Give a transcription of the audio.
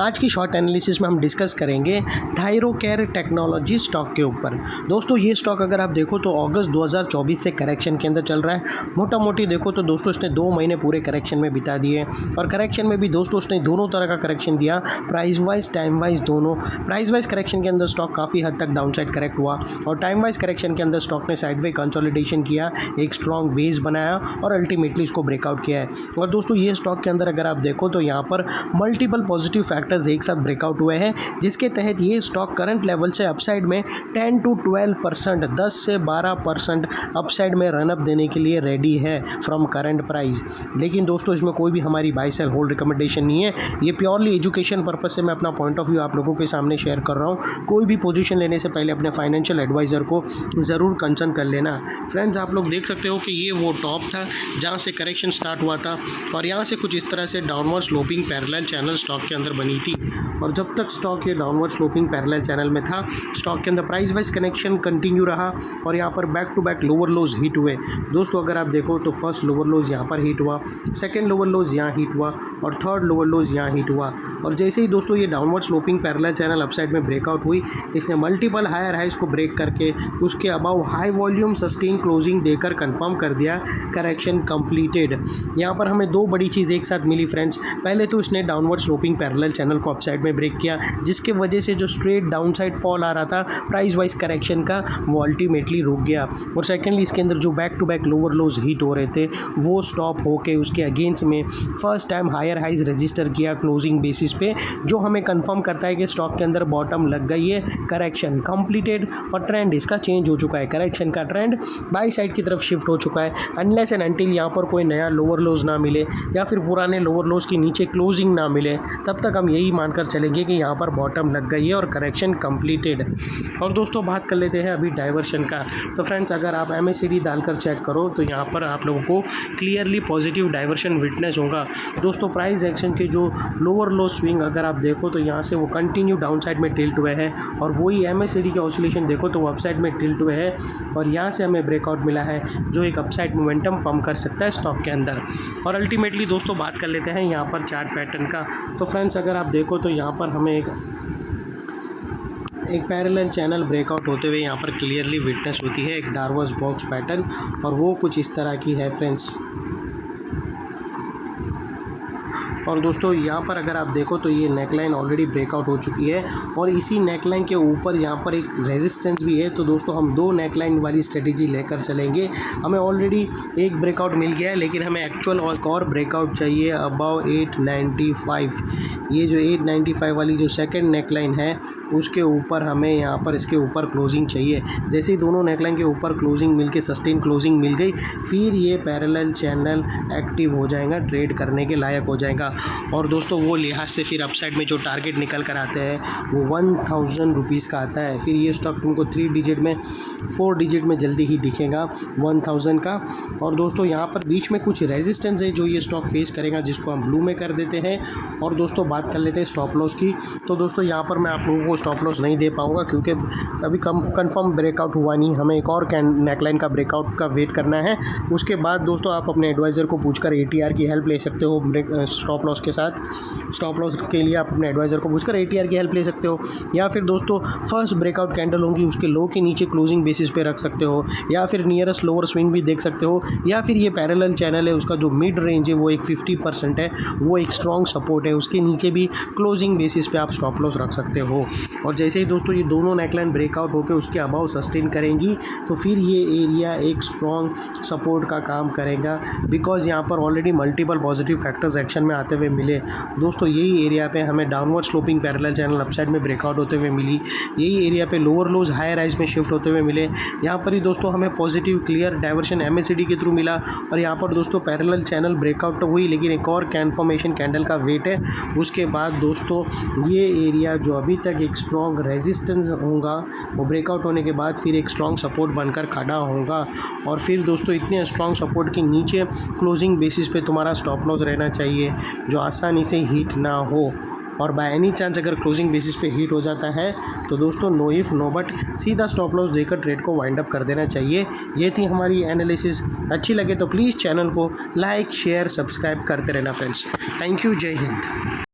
आज की short analysis में हम डिस्कस करेंगे थायरोकेयर टेक्नोलॉजी स्टॉक के ऊपर। दोस्तों ये स्टॉक अगर आप देखो तो अगस्त 2024 से करेक्शन के अंदर चल रहा है। मोटा मोटी देखो तो दोस्तों इसने 2 महीने पूरे करेक्शन में बिता दिए और करेक्शन में भी दोस्तों उसने दोनों तरह का करेक्शन दिया, प्राइस वाइज टाइम वाइज दोनों। प्राइस वाइज करेक्शन के अंदर स्टॉक काफ़ी हद तक डाउन साइड करेक्ट हुआ और टाइम वाइज करेक्शन के अंदर स्टॉक ने साइडवे कंसोलिडेशन किया, एक स्ट्रॉन्ग बेस बनाया और अल्टीमेटली इसको ब्रेकआउट किया है। और दोस्तों ये स्टॉक के अंदर अगर आप देखो तो यहाँ पर मल्टीपल पॉजिटिव फैक्टर्स एक साथ ब्रेकआउट हुए हैं, जिसके तहत ये स्टॉक करंट लेवल से अपसाइड में 10 to 12%, 10 से 12% अपसाइड में रनअप देने के लिए रेडी है फ्रॉम करंट प्राइस। लेकिन दोस्तों इसमें कोई भी हमारी बाय सेल होल्ड रिकमेंडेशन नहीं है, ये प्योरली एजुकेशन पर्पज से मैं अपना पॉइंट ऑफ व्यू आप लोगों के सामने शेयर कर रहा हूँ। कोई भी पोजीशन लेने से पहले अपने फाइनेंशियल एडवाइज़र को ज़रूर कंसल्ट कर लेना। फ्रेंड्स आप लोग देख सकते हो कि ये वो टॉप था जहाँ से करेक्शन स्टार्ट हुआ था और यहाँ से कुछ इस तरह से downward sloping parallel channel stock के अंदर बनी थी और जब तक स्टॉक ये डाउनवर्ड स्लोपिंग पैरेलल चैनल में था स्टॉक के अंदर प्राइस वाइज कनेक्शन कंटिन्यू रहा और यहाँ पर back to back lower lows hit हुए। दोस्तों अगर आप देखो तो फर्स्ट लोअर लोज यहाँ पर हिट हुआ, सेकंड लोअर लोज यहाँ हिट हुआ और थर्ड लोअर लोज यहाँ हिट हुआ। और जैसे ही दोस्तों ये downward sloping parallel channel upside में ब्रेकआउट हुई, इसने मल्टीपल हायर हाइज को ब्रेक करके उसके above high volume sustain closing देकर कंफर्म कर दिया करेक्शन कंप्लीटेड। यहाँ पर हमें 2 बड़ी चीज़ एक साथ मिली फ्रेंड्स। पहले तो इसने डाउनवर्ड स्लोपिंग पैरेलल चैनल को अपसाइड में ब्रेक किया, जिसके वजह से जो स्ट्रेट डाउन साइड फॉल आ रहा था प्राइस वाइज करेक्शन का वो अल्टीमेटली रुक गया। और सेकेंडली इसके अंदर जो back to back lower lows hit हो रहे थे वो स्टॉप होके उसके अगेंस्ट में first time higher highs register किया क्लोजिंग बेसिस पे, जो हमें कंफर्म करता है कि स्टॉक के अंदर बॉटम लग गई है, करेक्शन कंप्लीटेड और ट्रेंड इसका चेंज हो चुका है। करेक्शन का ट्रेंड बाई साइड की तरफ शिफ्ट हो चुका है। अनलेस एंड अनटिल यहाँ पर कोई नया लोअर लोज ना मिले या फिर पुराने लोअर लोज के नीचे क्लोजिंग ना मिले, तब तक हम यही मानकर चलेंगे कि यहाँ पर बॉटम लग गई है और करेक्शन कंप्लीटेड। और दोस्तों बात कर लेते हैं अभी डाइवर्शन का। तो फ्रेंड्स अगर आप MACD डालकर चेक करो तो यहाँ पर आप लोगों को क्लियरली पॉजिटिव डाइवर्शन विटनेस होगा। दोस्तों प्राइस एक्शन के जो लोअर लो स्विंग अगर आप देखो तो यहाँ से वो कंटिन्यू डाउन साइड में टिल्ट हुए हैं और वही MACD के ऑसिलेशन देखो तो वो अपसाइड में टिल्ट हुए हैं और यहाँ से हमें ब्रेकआउट मिला है जो एक अपसाइड मोमेंटम पंप कर सकता है स्टॉक के अंदर। और अल्टीमेटली दोस्तों बात कर लेते हैं यहाँ पर चार्ट पैटर्न का। तो फ्रेंड्स अगर आप देखो तो यहाँ पर हमें एक पैरेलल चैनल ब्रेकआउट होते हुए यहाँ पर क्लियरली विटनेस होती है, एक डार्वर्स बॉक्स पैटर्न, और वो कुछ इस तरह की है फ्रेंड्स। और दोस्तों यहाँ पर अगर आप देखो तो ये नेकलाइन ऑलरेडी ब्रेकआउट हो चुकी है और इसी नेकलाइन के ऊपर यहाँ पर एक रेजिस्टेंस भी है। तो दोस्तों हम 2 नेकलाइन वाली स्ट्रेटेजी लेकर चलेंगे। हमें ऑलरेडी एक ब्रेकआउट मिल गया है, लेकिन हमें एक्चुअल और ब्रेकआउट चाहिए अबाव 895। ये जो 895 वाली जो सेकंड नेकलाइन है उसके ऊपर हमें यहाँ पर इसके ऊपर क्लोजिंग चाहिए। जैसे ही दोनों नेकलाइन के ऊपर क्लोजिंग मिलके सस्टेन क्लोजिंग मिल गई, फिर ये पैरेलल चैनल एक्टिव हो जाएगा, ट्रेड करने के लायक हो जाएगा। और दोस्तों वो लिहाज से फिर अपसाइड में जो टारगेट निकल कर आते हैं वो 1000 रुपीज़ का आता है। फिर ये स्टॉक तुमको 3 डिजिट में 4 डिजिट में जल्दी ही दिखेगा 1000 का। और दोस्तों यहाँ पर बीच में कुछ रेजिस्टेंस है जो ये स्टॉक फेस करेगा, जिसको हम ब्लू में कर देते हैं। और दोस्तों बात कर लेते हैं स्टॉप लॉस की। तो दोस्तों यहाँ पर मैं आप लोगों को स्टॉप लॉस नहीं दे पाऊँगा क्योंकि अभी कंफर्म ब्रेकआउट हुआ नहीं, हमें एक और नेकलाइन का ब्रेकआउट का वेट करना है। उसके बाद दोस्तों आप अपने एडवाइज़र को पूछकर ATR की हेल्प ले सकते हो। स्टॉप लॉस के साथ स्टॉप लॉस के लिए आप अपने एडवाइज़र को पूछकर ATR की हेल्प ले सकते हो, या फिर दोस्तों फर्स्ट ब्रेकआउट कैंडल होंगी उसके लो के नीचे क्लोजिंग बेसिस पे रख सकते हो, या फिर नियरेस्ट लोअर स्विंग भी देख सकते हो, या फिर ये पैरेलल चैनल है उसका जो मिड रेंज है वो एक 50% है, वो एक स्ट्रॉन्ग सपोर्ट है, उसके नीचे भी क्लोजिंग बेसिस पे आप स्टॉप लॉस रख सकते हो। और जैसे ही दोस्तों ये दोनों नेकलाइन ब्रेकआउट होकर उसके अबाव सस्टेन करेंगी तो फिर ये एरिया एक स्ट्रॉन्ग सपोर्ट का काम करेगा, बिकॉज यहाँ पर already multiple positive factors action में आते हुए मिले। दोस्तों यही एरिया पे हमें downward sloping parallel channel upside में ब्रेकआउट होते हुए मिली, यही एरिया पे लोअर लोज हायर राइज में शिफ्ट होते हुए मिले। यहाँ पर ही दोस्तों हमें पॉजिटिव क्लियर डाइवर्शन MACD के थ्रू मिला और यहाँ पर दोस्तों पैरेलल चैनल ब्रेकआउट तो हुई, लेकिन एक और कन्फर्मेशन कैंडल का वेट है। उसके बाद दोस्तों ये एरिया जो अभी तक एक स्ट्रॉन्ग रेजिस्टेंस होगा वो ब्रेकआउट होने के बाद फिर एक स्ट्रॉन्ग सपोर्ट बनकर खड़ा होगा। और फिर दोस्तों इतने स्ट्रॉन्ग सपोर्ट के नीचे क्लोजिंग बेसिस पे तुम्हारा स्टॉप लॉस रहना चाहिए जो आसानी से हिट ना हो। और बाय एनी चांस अगर क्लोजिंग बेसिस पे हिट हो जाता है तो दोस्तों नो इफ़ नो बट सीधा स्टॉप लॉस देकर ट्रेड को वाइंड अप कर देना चाहिए। ये थी हमारी एनालिसिस। अच्छी लगे तो प्लीज़ चैनल को लाइक शेयर सब्सक्राइब करते रहना फ्रेंड्स। थैंक यू, जय हिंद।